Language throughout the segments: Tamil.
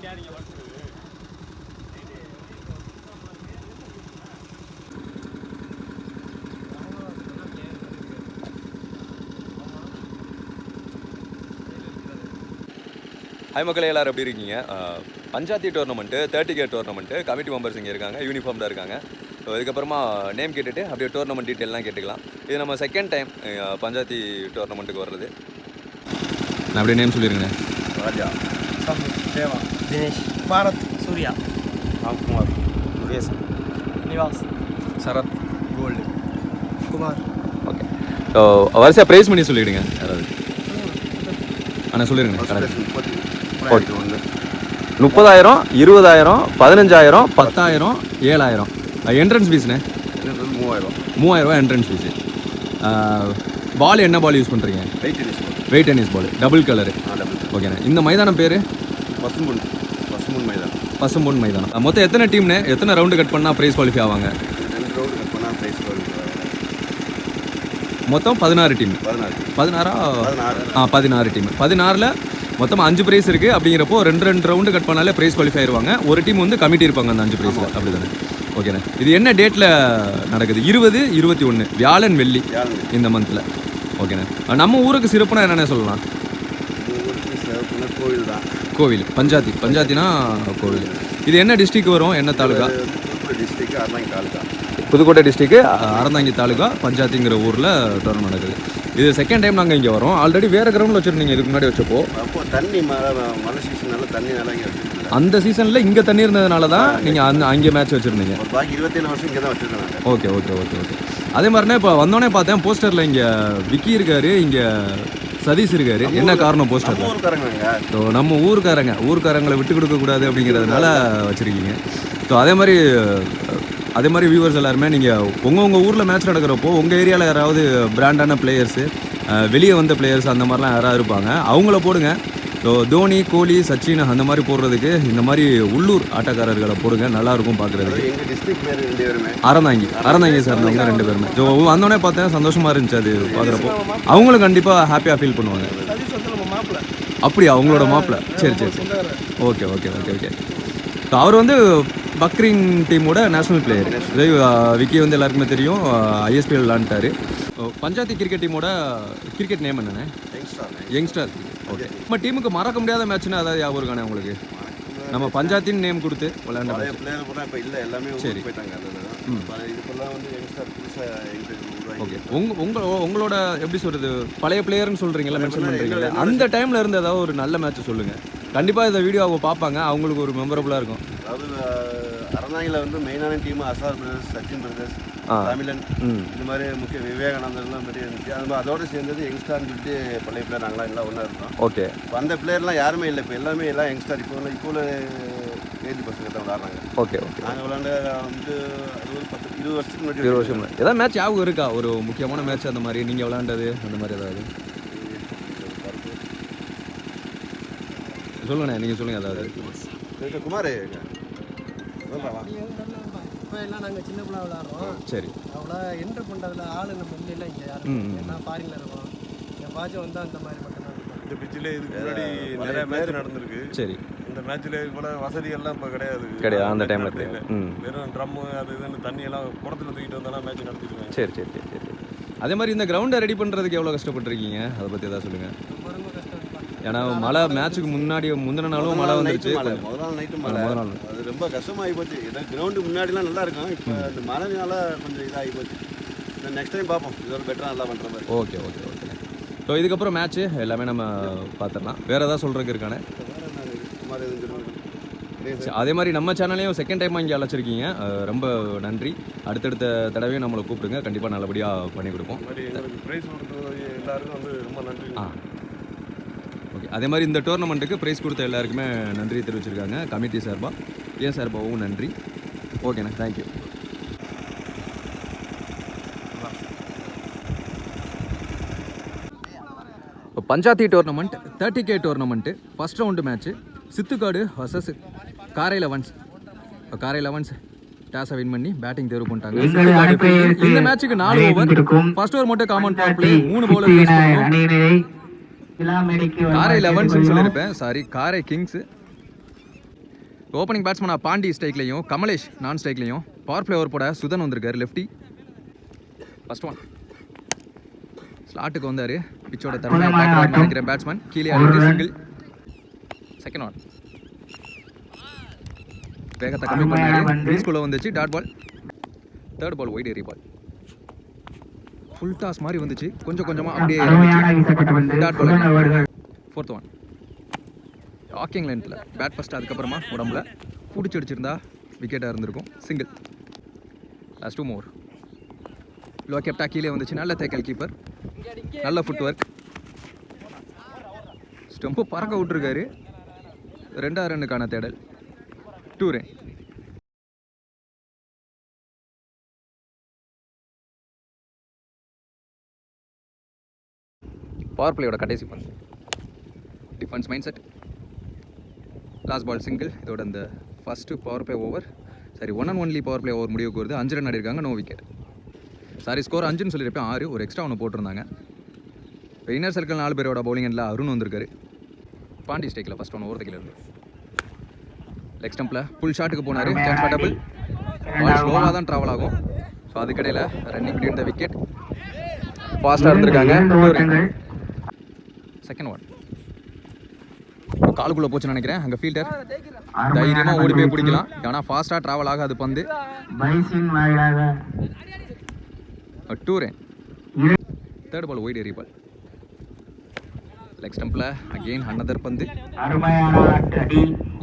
ஹாய் மக்களே, எல்லாரும் எப்படி இருக்கீங்க? Panchayat tournament 30K tournament committee members இங்கே இருக்காங்க, யூனிஃபார்ம் தான் இருக்காங்க. ஸோ இதுக்கப்புறமா நேம் கேட்டுட்டு அப்படியே டோர்னமெண்ட் டீட்டெயிலாம் கேட்டுக்கலாம். இது நம்ம செகண்ட் டைம் பஞ்சாயத்து டோர்னமெண்ட்டுக்கு வர்றது. நான் அப்படியே நேம் சொல்லிடுங்கண்ணே. Raja, Deva, Dinesh, Bharat, Surya, Ramkumar, Murugesan, Nivas, Sarath, Gold, Kumar. Okay, so வரிசையாக ப்ரைஸ் பண்ணி சொல்லிவிடுங்க யாராவது. ஆனால் சொல்லிடுங்க. 30,000, 20,000, 15,000, 10,000, 7,000. என்ட்ரன்ஸ் ஃபீஸ்ண்ணே 3,000 என்ட்ரன்ஸ் ஃபீஸு. பால் என்ன பால் யூஸ் பண்ணுறீங்க? Weight tennis ball, double colour. ஓகேண்ணே. இந்த மைதானம் பேர் பசும்பொன் மைதானம். மொத்தம் எத்தனை டீம்னு, எத்தனை ரவுண்டு கட் பண்ணால் ப்ரைஸ் குவாலிஃபை ஆவாங்க? 2 ரவுண்டு கட் பண்ணால் ப்ரைஸ் குவாலிஃபை. மொத்தம் 16 டீம். 16 டீம். 16ல் மொத்தம் 5 ப்ரைஸ் இருக்குது. அப்படிங்கிறப்போ 2 ரவுண்டு கட் பண்ணாலே ப்ரைஸ் குவாலிஃபை ஆயிடுவாங்க. ஒரு டீம் வந்து கமிட்டி இருப்பாங்க அந்த 5 ப்ரைஸில். அப்படி தானே? ஓகேண்ணே. இது என்ன டேட்டில் நடக்குது? 20, 21 வியாழன் வெள்ளி இந்த மந்தில். ஓகேண்ணே. நம்ம ஊருக்கு சிறப்புனா என்னென்ன சொல்லலாம்? கோவில் தான். கோவில் பஞ்சாயத்தினா கோவில். இது என்ன டிஸ்ட்ரிக் வரும், என்ன தாலுகா? டிஸ்ட்ரிக்ட் அறந்தாங்கி தாலுகா. புதுக்கோட்டை டிஸ்ட்ரிக்ட் அறந்தாங்கி தாலுகா பஞ்சாயத்துங்கிற ஊரில் டோர்னமெண்ட் நடக்குது. இது செகண்ட் டைம் நாங்கள் இங்கே வரோம். ஆல்ரெடி வேறு கிரவுண்டில் வச்சுருந்தீங்க இதுக்கு முன்னாடி வச்சப்போ. அப்போ தண்ணி மழை சீசனால தண்ணி நல்லா இங்கே வச்சுருந்தீங்க. அந்த சீசனில் இங்கே தண்ணி இருந்ததுனால தான் நீங்கள் அங்கே மேட்ச் வச்சுருந்தீங்க. பாக்கி 27 வருஷம் இங்கே தான் வச்சுருந்தாங்க. ஓகே. அதே மாதிரினா இப்போ வந்தோடனே பார்த்தேன் போஸ்டரில் இங்கே விக்கி இருக்காரு, இங்கே சதீஷ் இருக்காரு. என்ன காரணம் போஸ்டரில்? ஸோ நம்ம ஊருக்காரங்களை விட்டு கொடுக்கக்கூடாது அப்படிங்கிறதுனால வச்சுருக்கீங்க. ஸோ அதே மாதிரி வியூவர்ஸ் எல்லாருமே நீங்கள் உங்கள் ஊரில் மேட்ச் நடக்கிறப்போ உங்கள் ஏரியாவில் யாராவது பிராண்டான பிளேயர்ஸு, வெளியே வந்த பிளேயர்ஸ் அந்த மாதிரிலாம் யாராவது இருப்பாங்க, அவங்கள போடுங்க. ஸோ தோனி, கோலி, சச்சின் அந்த மாதிரி போடுறதுக்கு இந்த மாதிரி உள்ளூர் ஆட்டக்காரர்களை போடுங்க, நல்லாயிருக்கும் பார்க்குறதுக்கு. அறந்தாங்கி சார்ந்தவங்க 2 பேருமே. ஸோ வந்தோடனே பார்த்தேன், சந்தோஷமாக இருந்துச்சு அது பார்க்குறப்போ. அவங்களும் கண்டிப்பாக ஹாப்பியாக ஃபீல் பண்ணுவாங்க. அப்படியா? அவங்களோட மாப்பிள்ளை? சரி. ஓகே. ஸோ அவர் வந்து பக்ரிங் டீமோட நேஷனல் பிளேயர். விக்கி வந்து எல்லாருக்குமே தெரியும், ஐஎஸ்பிஎல் விளாண்டாரு. பஞ்சாயத்து கிரிக்கெட் டீமோட கிரிக்கெட் நேம் என்னென்ன? யங்ஸ்டர். ஓகே. நம்ம டீமுக்கு மறக்க முடியாத மேட்ச்னா அதாவது ஞாபகம் இருக்கானே உங்களுக்கு? நம்ம பஞ்சாயத்தின் நேம் கொடுத்து விளையாண்ட பிளேயர் கூட இப்போ இல்லை, எல்லாமே சரி போயிட்டாங்க. இதுக்கெல்லாம் வந்து யங்ஸ்டர் புதுசாக. ஓகே. உங்களோட எப்படி சொல்கிறது, பழைய பிளேயர்னு சொல்கிறீங்களா, மென்ஷன் பண்ணுறீங்களா? அந்த டைமில் இருந்து ஏதாவது ஒரு நல்ல மேட்ச் சொல்லுங்கள். கண்டிப்பாக இந்த வீடியோ அவங்க பார்ப்பாங்க, அவங்களுக்கு ஒரு மெமரபுளாக இருக்கும். அதாவது அறந்தாங்கில் வந்து மெயினான team Azhar brothers, Sachin brothers, தமிழன், இந்த மாதிரி முக்கிய விவேகானந்தர்லாம் நிறைய இருந்துச்சு. அது மாதிரி அதோடு சேர்ந்தது யங்ஸ்டார்னு சொல்லிட்டு பழைய பிளேயர் நாங்களாம் எல்லாம் ஒன்றா இருந்தோம். ஓகே. இப்போ அந்த பிளேயர்லாம் யாருமே இல்லை, இப்போ எல்லாமே எல்லாம் யங்ஸ்டார். இப்போ ஏஜ் பசங்க தான் விளாட்றாங்க. ஓகே. நாங்கள் விளாண்ட வந்து 20 வருஷத்துக்கு முன்னாடி. 20 வருஷம் முன்னாடி ஏதாவது மேட்ச் ஞாபகம் இருக்கா? ஒரு முக்கியமான மேட்ச் அந்த மாதிரி நீங்கள் விளாண்டது அந்த மாதிரி ஏதாவது சொல்லுங்கண்ணே, நீங்கள் சொல்லுங்கள். அதாவது குமார் இப்போ எல்லாம் நாங்கள் சின்ன பிள்ளை விளாட்றோம். சரி. அவ்வளோ என்ட்ரு பண்ணுறதுல ஆள் நம்ம இல்லைலாம் இங்கே யாரும் ஏன்னா ஃபாரினில் இருக்கோம். என் பாஜம் வந்தால் அந்த மாதிரி மட்டும்தான். இந்த பிச்சில் இதுக்கு முன்னாடி நிறைய மேட்ச் நடந்திருக்கு. சரி. இந்த மேட்ச்சில் கூட வசதியெல்லாம் இப்போ கிடையாது. அந்த டைமில் வெறும் ட்ரம்மு அது இதுன்னு தண்ணியெல்லாம் குடத்தில் தூக்கிட்டு வந்தாலும் மேட்ச் நடத்திடுவேன். சரி. அதே மாதிரி இந்த கிரவுண்டை ரெடி பண்ணுறதுக்கு எவ்வளோ கஷ்டப்பட்டுருக்கீங்க, அதை பற்றி எதாவது சொல்லுங்கள். ரொம்ப கஷ்டம். ஏன்னா மழை மேட்ச்சுக்கு முந்தின நாளும் மழை வந்துருச்சு. முதல் நாள் நைட்டு மழை. அது ரொம்ப கஷ்டமாகி போச்சு. ஏன்னா கிரவுண்டு முன்னாடிலாம் நல்லா இருக்கும், இப்போ இந்த மழைனால கொஞ்சம் இதாகி போச்சு. நெக்ஸ்ட் டைம் பார்ப்போம், இதோட பெட்டராக நல்லா பண்ணுற மாதிரி. ஓகே. ஸோ இதுக்கப்புறம் மேட்ச்சு எல்லாமே நம்ம பார்த்துடலாம். வேறு ஏதாவது சொல்கிறதுக்கு இருக்கானே? அதே மாதிரி நம்ம சேனலையும் செகண்ட் டைமாக இங்கே அழைச்சிருக்கீங்க, ரொம்ப நன்றி. அடுத்தடுத்த தடவையும் நம்மளை கூப்பிடுங்க, கண்டிப்பாக நல்லபடியாக பண்ணி கொடுப்போம். எல்லாருக்கும் வந்து ரொம்ப நன்றி. ஓகே. அதே மாதிரி இந்த டோர்னமெண்ட்டுக்கு ப்ரைஸ் கொடுத்த எல்லாருக்குமே நன்றி தெரிவிச்சிருக்காங்க கமிட்டி சார்பாக. ஏன் சார்பாகவும் நன்றி. ஓகேண்ணா, thank you. Panchayat tournament 30K tournament first round match Sithukkadu versus காரை லெவன்ஸ். காரை லெவன்ஸ் டாஸை வின் பண்ணி பேட்டிங் தேர்வு பண்ணிட்டாங்க. இந்த மேட்ச்சுக்கு 4 ஓவர். ஃபர்ஸ்ட் ஓவர் மட்டும் common power play, 3 bowler use பண்ணுவோம். காரை லெவன்ஸ்னு சொல்லியிருப்பேன், சாரி காரை கிங்ஸு. ஓப்பனிங் பேட்ஸ்மனா பாண்டி ஸ்ட்ரைக்லையும் கமலேஷ் நான் ஸ்ட்ரைக்லையும் பவர் பிளே ஓவர் போட சுதன் வந்திருக்காரு லெஃப்டி. ஃபர்ஸ்ட் ஒன் ஸ்லாட்டுக்கு வந்தார். பிச்சோட தன்மையை பார்க்கலாம்னு நினைக்கிற பேட்ஸ்மேன் கீழே ஆடிட்டு சிங்கிள். செகண்ட் ஒன் வேகத்தை கம்மி பண்ணாரு. கிரீஸ்குள்ளே வந்துச்சு dot ball. Third ball wide ஏரி பால். ஃபுல் டாஸ் மாதிரி வந்துச்சு. கொஞ்சம் கொஞ்சமாக அப்படியே dot ball. Fourth one walking லென்த்தில் பேட் ஃபஸ்ட்டு, அதுக்கப்புறமா உடம்புல பிடிச்சி அடிச்சிருந்தா விக்கெட்டாக இருந்திருக்கும். சிங்கிள். Last 2 more. லோ கேப்டா கீழே வந்துச்சு. நல்ல தேக்கல் கீப்பர், நல்ல ஃபுட் ஒர்க். ஸ்டெம்பு பறக்க விட்டுருக்காரு. 2 ரன்னுக்கான தேடல். 2 ரன். பவர் பிளேயோட கடைசி பந்து. Defence mind set. Last ball single. இதோட இந்த ஃபஸ்ட்டு பவர் பிளே ஓவர், சரி 1 and only power play over முடிவுக்கு வருது. 5 ரன் ஆடிருக்காங்க, நோ விக்கெட். சாரி ஸ்கோர் 5ன்னு சொல்லியிருப்பேன், 6. ஒரு எக்ஸ்ட்ரா ஒன்று போட்டிருந்தாங்க. இப்போ இன்னர் சர்க்கிள் 4 பேரோட பவுலிங் எண்டில் அருண் வந்திருக்காரு. பாண்டி ஸ்டேக்கில் ஃபஸ்ட் ஒன் ஓவர் இருந்து லெக் ஸ்டம்பில் ஃபுல் ஷாட்டுக்கு போனார். Chance for double. பால் ஸ்லோவாக தான் ட்ராவல் ஆகும். ஸோ அதுக்கடையில் ரன்னிங் பிட்வீன் த விக்கெட். ஃபாஸ்ட்டாக இருந்திருக்காங்க. செகண்ட் ஒன் காலுக்குள்ளே போச்சுன்னு நினைக்கிறேன். அங்கே ஃபீல்டர் தைரியமாக ஓடி போய் பிடிக்கலாம். ஆனால் ஃபாஸ்ட்டாக ட்ராவல் ஆகாது பந்து. 2 ரன். தேர்ட் பால் ஒயிட் ஏரி பால். லெக் ஸ்டம்பில் அகெயின் அனதர் பந்து.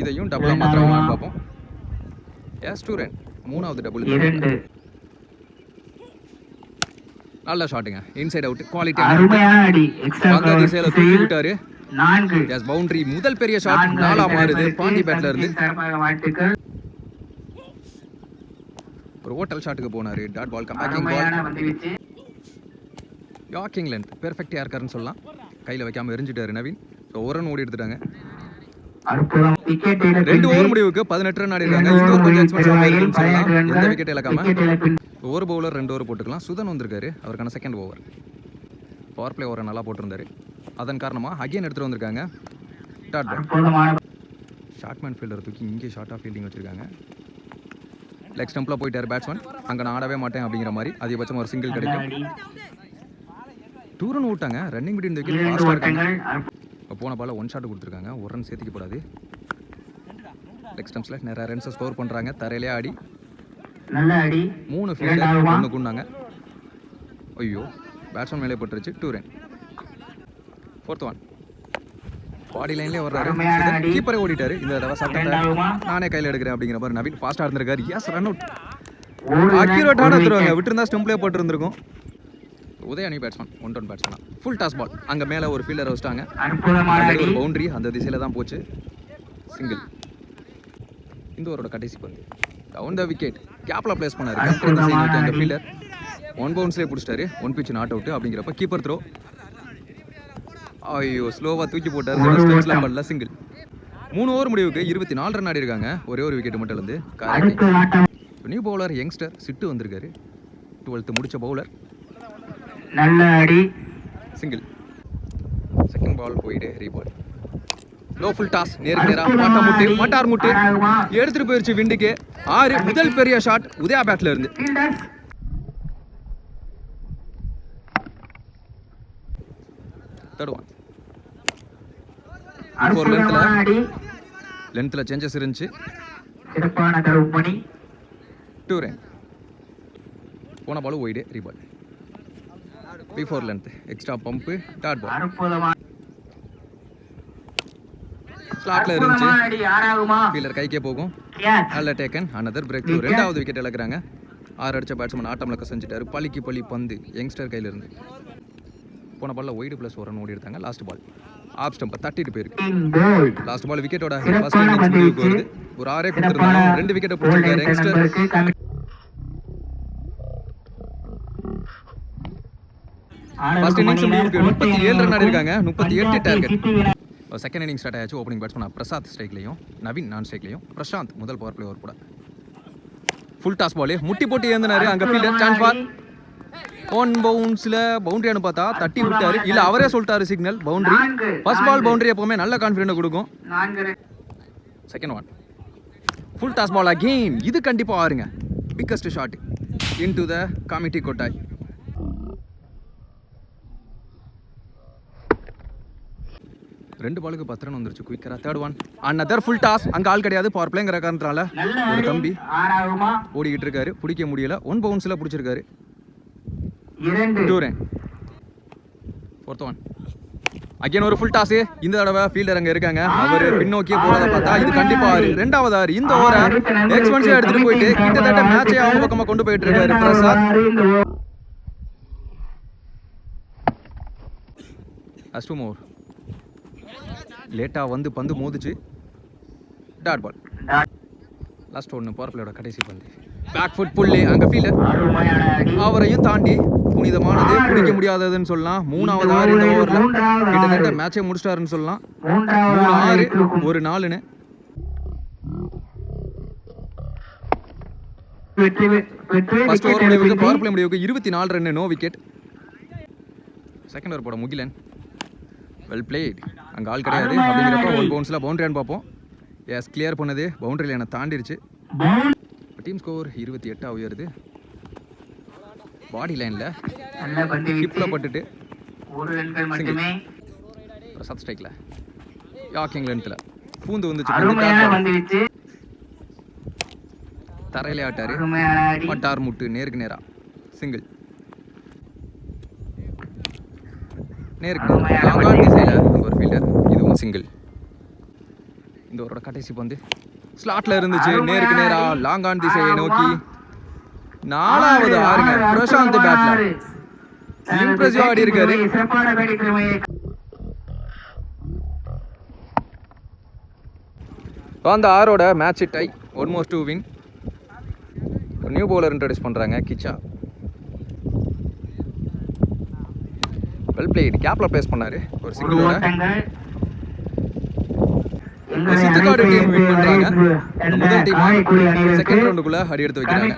இதையும் டபுளாக மாத்திரமான்னு பார்ப்போம். Yes 2 run. 3வது டபுள். நல்ல ஷாட்டுங்க. Inside out. குவாலிட்டி திசையில தூக்கி விட்டாரு. Yes boundary. முதல் பெரிய ஷாட் 4ஆ மாறுது பாண்டி பேட்ல இருந்து. ஒரு ஓட்டல் ஷாட்டுக்கு போனாரு. Dot ball. கம்பேக்கிங் பால். யாக்கிங் லென்த் பெர்ஃபெக்ட் யார்கர்னு சொல்லலாம். கையில் வைக்காம எரிஞ்சிட்டாரு நவீன். ஸோ 1 ரன் ஓடி எடுத்துட்டாங்க. 2 ஓவர் முடிவுக்கு 18 ரன் ஆடிருக்காங்க. இது ஒரு கொஞ்சம் எக்ஸ்பென்சிவ் சொல்லலாம். எந்த விக்கெட் இழக்காம ஒரு பவுலர் 2 ஓவர் போட்டுக்கலாம். சுதன் வந்திருக்காரு. அவருக்கான செகண்ட் ஓவர். பவர் பிளே ஓவரை நல்லா போட்டிருந்தாரு. அதன் காரணமாக அகைன் எடுத்துகிட்டு வந்திருக்காங்க. Dot ball. ஷார்ட்மேன் ஃபீல்டர் தூக்கி இங்கே ஷார்ட்டாக ஃபீல்டிங் வச்சுருக்காங்க. லெக் ஸ்டம்பில் போயிட்டார் பேட்ஸ்மேன். அங்கே நான் ஆடவே மாட்டேன் அப்படிங்கிற மாதிரி அதிகபட்சம் ஒரு சிங்கிள் கிடைக்கும். 2 ரன் விட்டாங்க. ரன்னிங் பிட்வீன் தி விக்கெட் ஃபாஸ்ட்டாக இருக்காங்க. போன பால் 1 ஷாட் கொடுத்துருக்காங்க. 1 ரன் சேர்த்துக்கப்படாது. லெக் ஸ்டம்ப்ஸில் நிறைய ரன்ஸை ஸ்கோர் பண்ணுறாங்க. தரையிலே ஆடி 3 ஃபீல்டர் 1 குண்டாங்க. ஐயோ பேட்ஸ்மேன் மேலே போட்டுருச்சு. 2 ரன். ஃபோர்த் ஒன் பாடி லைன்லேயே வர்றாரு. கீப்பரை ஓடிட்டாரு. இந்த தடவை சட்டத்தை நானே கையில் எடுக்கிறேன் அப்படிங்கிற மாதிரி நவீன் ஃபாஸ்ட்டாக இருந்திருக்காரு. S run out. அக்யூரேட்டான எடுத்துருவாங்க. விட்டுருந்தா ஸ்டம்பிளே போட்டுருந்துருக்கும். உதயணி batsman 1-1 batsman. Full toss ball. அங்கே மேலே ஒரு ஃபீல்டரை வச்சிட்டாங்க. ஒரு பவுண்டரி அந்த திசையில் தான் போச்சு. சிங்கிள். இந்த ஓவரோட கடைசி பந்து. Down the wicket. கேப்பில் பிளேஸ் பண்ணாரு. அங்கே ஃபீல்டர் 1 பவுன்ஸ்லேயே பிடிச்சிட்டாரு. 1 pitch நாட் அவுட் அப்படிங்கிறப்ப கீப்பர் த்ரோ. ஐயோ ஸ்லோவாக தூக்கி போட்டார். சிங்கிள். 3 ஓவர் முடிவுக்கு 24 ரன் ஆடிருக்காங்க. ஒரே ஒரு விக்கெட் மட்டும் இருந்து. நியூ பவுலர் யங்ஸ்டர் சிட்டு வந்திருக்காரு. 12th முடிச்ச பவுலர். நல்ல அடி. சிங்கிள். செகண்ட் பால் போயிட்டு ரீபால். Low full toss. நேருக்கு நேராக மட்டார் முட்டு எடுத்துட்டு போயிருச்சு விண்டுக்கு. 6. முதல் பெரிய ஷாட் உதயா பேட்ல இருந்து. Third one. லென்த்தில் சேஞ்சஸ் இருந்துச்சு. 2 ரன். போன பால் ஒயிடு ரீபால். பிஃபோர் length extra bump. Dot ball. ஸ்லாட்ல இருந்துச்சு. ஃபீல்டர் கைக்கே போகும். நல்ல டேக்கன். Another breakthrough. 2வது விக்கெட் இழக்கிறாங்க. 6 அடிச்ச பேட்ஸ்மேன் ஆட்டம்ல செஞ்சுட்டாரு. பள்ளிக்கு பள்ளி பந்து யங்ஸ்டர் கையில இருந்து. போன பால்ல ஒயிடு ப்ளஸ் 1 ரன் ஓடி எடுத்தாங்க. லாஸ்ட் பால் ஆப் ஸ்டம்பை தட்டிட்டு போயிருக்கு. லாஸ்ட் பால் விக்கெட்டோட ஃபர்ஸ்ட் இன்னிங்ஸ் முடிவுக்கு வருது. ஒரு 6 கொடுத்துருந்தாங்க. 2 விக்கெட்டை பிடிச்சிருக்காரு யங்ஸ்டர். ஃபர்ஸ்ட் இன்னிங்ஸ் முடிவுக்கு 37 ரன் ஆடிருக்காங்க. 38 டார்கெட். செகண்ட் இன்னிங் ஸ்டார்ட் ஆயாச்சு. ஓப்பனிங் பேட்ஸ்மேன் பிரசாத் ஸ்ட்ரைக்லையும் நவீன் நான் ஸ்ட்ரைக்லையும் பிரசாந்த் முதல் பவர் பிளே ஓவர் கூட. ஃபுல் டாஸ் பால் முட்டி போட்டு ஏந்தினாரு. அங்கே ஃபீல்டர் சான்ஸ் ஃபார் 1 பவுன்ஸில் பவுண்டரியானு பார்த்தா தட்டி விட்டாரு. இல்லை அவரே சொல்லிட்டாரு signal boundary. First ball boundary எப்பவுமே நல்ல கான்ஃபிடென்ட் கொடுக்கும். Second one full toss ball again. இது கண்டிப்பாக ஆறுங்க. Biggest shot in to the committee கொட்டாய். ரெண்டு பாலுக்கு 10 ரன் வந்துருச்சு குயிக்கரா. Third one another full toss. அங்கே ஆள் கிடையாது. பவர் பிளேங்கிற காரணத்தால ஒரு தம்பி ஓடிக்கிட்டு இருக்காரு. பிடிக்க முடியல. 1 பவுன்ஸில் பிடிச்சிருக்காரு. 2 ரன். ஃபோர்த் ஒன் அகைன் ஒரு ஃபுல் டாஸ். இந்த தடவை ஃபீல்டர் அங்கே இருக்காங்க. அவர் பின்னோக்கியே போறதை பார்த்தா இது கண்டிப்பா 2வது ஆறு. இந்த ஓவரை எக்ஸ்பென்சிவா எடுத்துட்டு போயிட்டு கிட்டத்தட்ட மேட்சே அவங்க பக்கமா கொண்டு போயிட்டு இருக்காரு பிரசாத். அஸ்டு மோர் லேட்டாக வந்து பந்து மோதிச்சு. Dot ball. லாஸ்ட் ஒன்று பவர் பிளேயோட கடைசி பந்து. பேக் ஃபுட் புல்லு. அங்கே ஃபீல்டர் அவரையும் தாண்டி புனிதமானது பிடிக்க முடியாததுன்னு சொல்லலாம். 3வது ஆறு இந்த ஓவரில் கிட்டத்தட்ட மேட்சே முடிச்சிட்டாருன்னு சொல்லலாம். 3 6 1 4ன்னு. ஃபர்ஸ்ட் ஓவர் முடிவுக்கு பவர் பிளே முடிவுக்கு 24 run. No wicket. Second over போட முகிலன். Well plate. அங்கே ஆள் கிடையாது அப்படிங்கிறப்ப 1 பவுன்ஸில் பவுண்டரியான்னு பார்ப்போம். எஸ் கிளியர் பண்ணது. பவுண்டரி லைனை தாண்டிருச்சு. Team score 28 உயருது. பாடி லைனில் ஹிப்பில் பட்டுட்டு பிரசாத் ஸ்ட்ரைக்கில் யாக்கிங் லென்த்தில் பூந்து வந்துச்சு. தரையிலே ஆட்டாரு. பட்டார் முட்டு நேருக்கு நேரா சிங்கிள். நேருக்கு லாங்கான் திசையில் அங்கே ஒரு ஃபீல்டர். இதுவும் சிங்கிள். இந்த ஓவரோட கடைசி பந்து ஸ்லாட்ல இருந்துச்சு. நேருக்கு நேரா லாங்கான் திசையை நோக்கி 4வது ஆறுங்க. பிரசாந்த் பேட்ல இம்ப்ரெசிவா ஆடி இருக்காரு. அந்த ஆரோட match tie almost to win. ஒரு நியூ பவுலர் இன்ட்ரோடியூஸ் பண்றாங்க கிச்சா. Well played. கேப்ல பிளேஸ் பண்ணாரு. ஒரு சிங்கிளோட சித்துக்காடு டீம் வின் பண்றாங்க. முதல் டீம் செகண்ட் ரவுண்டுக்குள்ள அடி எடுத்து வைக்கிறாங்க.